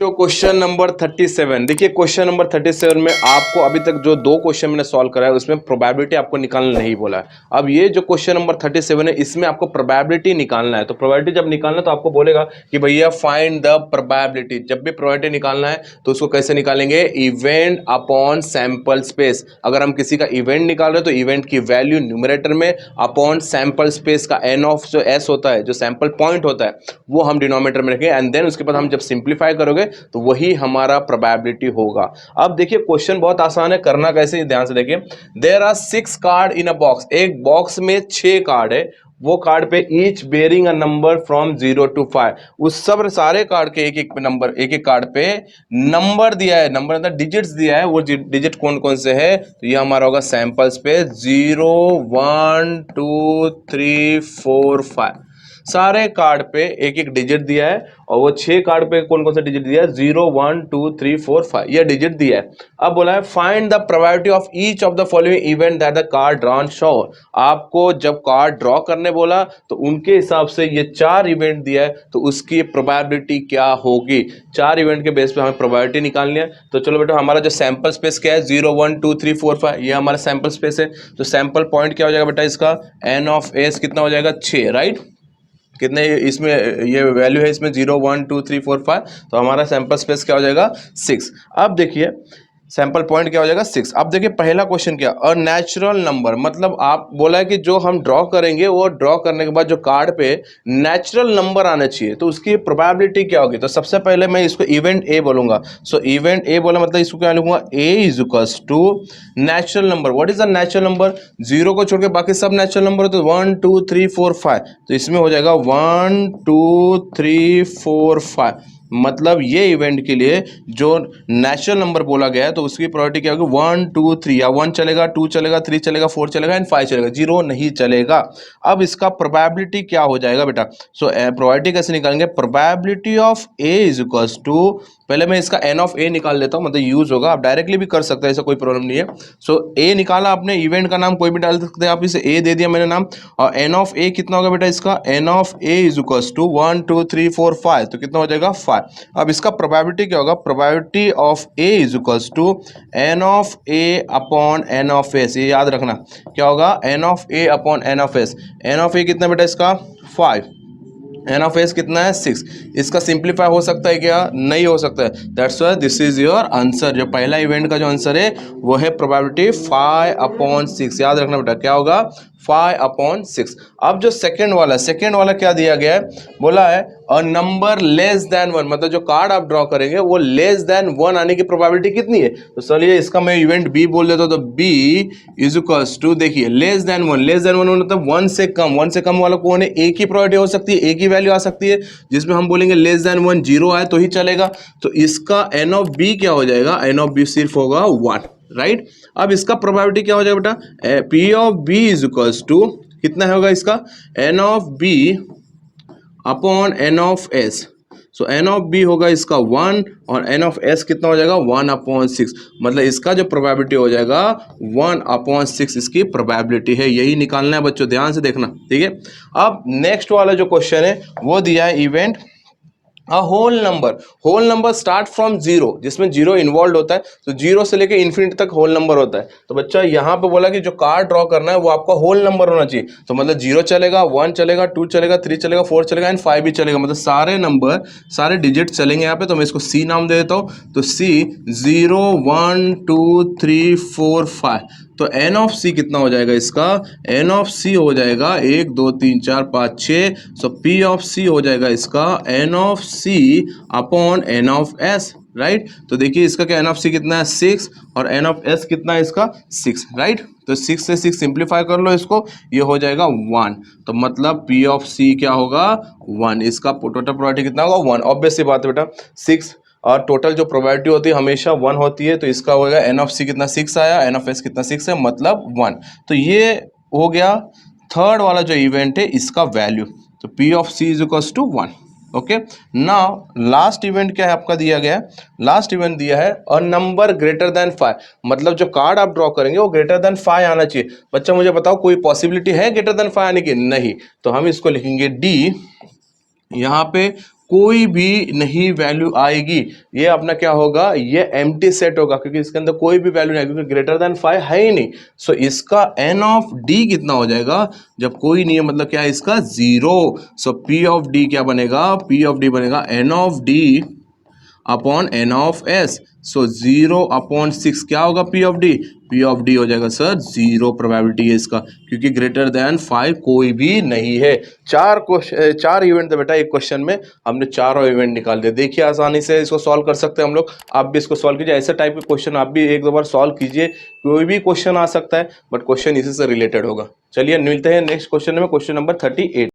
जो question number 37 देखिए, question number 37 में आपको अभी तक जो दो क्वेश्चन मैंने सॉल्व करा है उसमें प्रोबेबिलिटी आपको निकालना नहीं बोला है। अब ये जो क्वेश्चन नंबर 37 है इसमें आपको प्रोबेबिलिटी निकालना है। तो प्रोबेबिलिटी जब निकालना है तो आपको बोलेगा कि भैया फाइंड द प्रोबेबिलिटी। जब भी प्रोबेबिलिटी निकालना है तो उसको कैसे निकालेंगे, इवेंट अपॉन सैंपल स्पेस। अगर हम किसी का इवेंट निकाल रहे हैं तो इवेंट की वैल्यू न्यूमरेटर में अपॉन सैंपल स्पेस का एन ऑफ जो एस होता है, जो सैंपल पॉइंट होता है, वो हम डिनोमिनेटर में रखेंगे एंड देन उसके बाद हम जब सिंप्लीफाई करोगे तो वही हमारा प्रोबेबिलिटी होगा। अब देखिए क्वेश्चन बहुत आसान है, करना कैसे ध्यान से देखिए। There are 6 card in a box. एक बॉक्स में 6 कार्ड है, वो कार्ड पे each bearing a number from 0 to 5। उस सब सारे कार्ड के एक एक नंबर, एक एक कार्ड पे नंबर दिया है, नंबर मतलब डिजिट्स दिया है। वो डिजिट कौन कौन से है, तो ये हमारा होगा सैंपल स्पेस 0 1 2 3 4 5। सारे कार्ड पे एक एक डिजिट दिया है और वो 6 कार्ड पे कौन कौन सा डिजिट दिया है, 0 1 2 3 4 5 ये डिजिट दिया है। अब बोला है find the probability of each of the following event that the card drawn show. आपको जब कार्ड ड्रॉ करने बोला तो उनके हिसाब से ये 4 इवेंट दिया है तो उसकी प्रोबेबिलिटी क्या होगी। 4 इवेंट के बेस पे हमें प्रोबेबिलिटी निकालनी है। तो चलो बेटा, हमारा जो सैंपल स्पेस क्या है, 0 1 2 3 4 5 ये हमारा सैंपल स्पेस है। तो सैंपल पॉइंट क्या हो जाएगा बेटा, इसका एन ऑफ एस कितना हो जाएगा, 6, राइट। कितने इसमें ये वैल्यू है, इसमें 0 1 2 3 4 5, तो हमारा सैंपल स्पेस क्या हो जाएगा, 6। अब देखिए सैंपल पॉइंट क्या हो जाएगा, 6। अब देखिए पहला क्वेश्चन क्या, अ नेचुरल नंबर, मतलब आप बोला है कि जो हम ड्रॉ करेंगे वो ड्रॉ करने के बाद जो कार्ड पे नेचुरल नंबर आना चाहिए तो उसकी प्रोबेबिलिटी क्या होगी। तो सबसे पहले मैं इसको इवेंट ए बोलूंगा। सो इवेंट ए बोला मतलब इसको क्या लिखूंगा, A is equals to natural number. What is the natural number, 0 को छोड़ के बाकी सब नेचुरल नंबर होते हैं, 1 2 3 4 5। तो इसमें हो जाएगा 1 2 3 4 5। मतलब ये इवेंट के लिए जो नेचुरल नंबर बोला गया है तो उसकी प्रोबेबिलिटी क्या होगी, 1 2 3, या 1 चलेगा, 2 चलेगा, 3 चलेगा, 4 चलेगा एंड 5 चलेगा, 0 नहीं चलेगा। अब इसका प्रोबेबिलिटी क्या हो जाएगा बेटा, सो प्रोबेबिलिटी कैसे निकालेंगे, probability of A is equals to, पहले मैं इसका एन ऑफ ए निकाल लेता हूं, मतलब यूज होगा, आप डायरेक्टली भी कर सकते हैं, ऐसा कोई प्रॉब्लम नहीं है। सो ए निकाला आपने, इवेंट का नाम कोई भी डाल सकते हैं आप, इसे ए दे दिया मैंने नाम, और एन ऑफ ए कितना होगा बेटा, इसका n of A is equals to 1 2 3 4 5, तो कितना हो जाएगा 5। अब इसका प्रोबेबिलिटी क्या होगा, probability of A is equals to n of A upon n of S. ये याद रखना क्या होगा, n of A upon n of S. N of A कितना बेटा इसका 5, एन ऑफ एस कितना है 6। इसका सिंप्लीफाई हो सकता है क्या, नहीं हो सकता है। That's why this is your answer. जो पहला इवेंट का जो आंसर है वो है प्रोबेबिलिटी 5 अपॉन 6। याद रखना बेटा क्या होगा, 5 अपॉन 6। अब जो सेकेंड वाला क्या दिया गया है, बोला है अ नंबर लेस देन 1, मतलब जो कार्ड आप ड्रॉ करेंगे वो लेस देन 1 आने की प्रोबेबिलिटी कितनी है। तो चलिए इसका मैं इवेंट बी बोल देता हूं, तो बी इज इक्वल्स टू, देखिए लेस देन 1, लेस देन 1 मतलब 1 से कम, 1 से कम वाला कौन है, एक ही प्रोबेबिलिटी हो सकती है, एक ही वैल्यू आ सकती है, जिसमें हम बोलेंगे लेस देन 1 0 आए तो ही चलेगा। तो इसका एन ऑफ बी क्या हो जाएगा, एन ऑफ बी सिर्फ होगा 1, राइट। अब इसका प्रोबेबिलिटी क्या हो जाएगा बेटा, P of B is equals to कितना होगा इसका, n of B upon n of S. So n of B होगा इसका 1 और एन ऑफ एस कितना हो जाएगा 1 अपॉन 6। मतलब इसका जो प्रोबेबिलिटी हो जाएगा 1 अपॉन 6 इसकी प्रोबेबिलिटी है। यही निकालना है बच्चों, ध्यान से देखना, ठीक है। अब नेक्स्ट वाला जो क्वेश्चन है वो दिया है event A whole number start from 0, जिसमें 0 इन्वॉल्व होता है, तो 0 से लेकर इन्फिनिटी तक होल नंबर होता है। तो बच्चा यहाँ पे बोला कि जो कार्ड ड्रॉ करना है वो आपका होल नंबर होना चाहिए। तो मतलब 0 चलेगा, 1 चलेगा, 2 चलेगा, 3 चलेगा, 4 चलेगा एंड 5 भी चलेगा, मतलब सारे नंबर, सारे डिजिट चलेंगे यहाँ पे। तो मैं इसको C नाम दे देता हूँ। तो C 0 1 2 3 4 5, तो एन ऑफ सी कितना हो जाएगा इसका, एन ऑफ सी हो जाएगा 1 2 3 4 5 6। सो पी ऑफ सी हो जाएगा इसका n of C upon n of S, right. तो देखिए इसका क्या, एन ऑफ सी कितना है 6 और एन ऑफ एस कितना है इसका 6, राइट। तो 6 से 6 सिंप्लीफाई कर लो इसको, ये हो जाएगा 1। तो मतलब पी ऑफ सी क्या होगा 1। इसका टोटल प्रोबेबिलिटी कितना होगा 1। ऑब्वियस सी बात है बेटा, 6 और टोटल जो प्रोबेबिलिटी होती है हमेशा 1 होती है। तो इसका होगा एन ऑफ सी कितना 6 आया, एन ऑफ एस कितना 6 है, मतलब 1। तो ये हो गया थर्ड वाला जो इवेंट है इसका वैल्यू। तो P of C is equals to 1। Okay, now last event क्या है आपका दिया गया है, लास्ट इवेंट दिया है अ नंबर ग्रेटर देन 5, मतलब जो कार्ड आप ड्रॉ करेंगे वो ग्रेटर देन 5 आना चाहिए। बच्चा मुझे बताओ कोई पॉसिबिलिटी है ग्रेटर देन 5 आने की, नहीं। तो हम इसको लिखेंगे डी, यहाँ पे कोई भी नहीं वैल्यू आएगी, ये अपना क्या होगा, ये एम्प्टी सेट होगा, क्योंकि इसके अंदर कोई भी वैल्यू नहीं, क्योंकि ग्रेटर देन 5 है ही नहीं। सो इसका n ऑफ d कितना हो जाएगा, जब कोई नहीं है मतलब क्या है इसका 0। सो p ऑफ d क्या बनेगा, p ऑफ d बनेगा n of d upon n of s। सो 0/6 क्या होगा, p of d, p of d हो जाएगा सर 0 प्रोबेबिलिटी है इसका, क्योंकि ग्रेटर देन 5 कोई भी नहीं है। चार इवेंट थे बेटा एक क्वेश्चन में, हमने चारों इवेंट निकाल दिए। देखिए आसानी से इसको सॉल्व कर सकते हैं हम लोग, आप भी इसको सॉल्व कीजिए। ऐसे टाइप के क्वेश्चन आप भी एक दो बार सॉल्व कीजिए, कोई भी क्वेश्चन आ सकता है बट क्वेश्चन इसी से रिलेटेड होगा। चलिए मिलते हैं नेक्स्ट क्वेश्चन में, क्वेश्चन नंबर 38।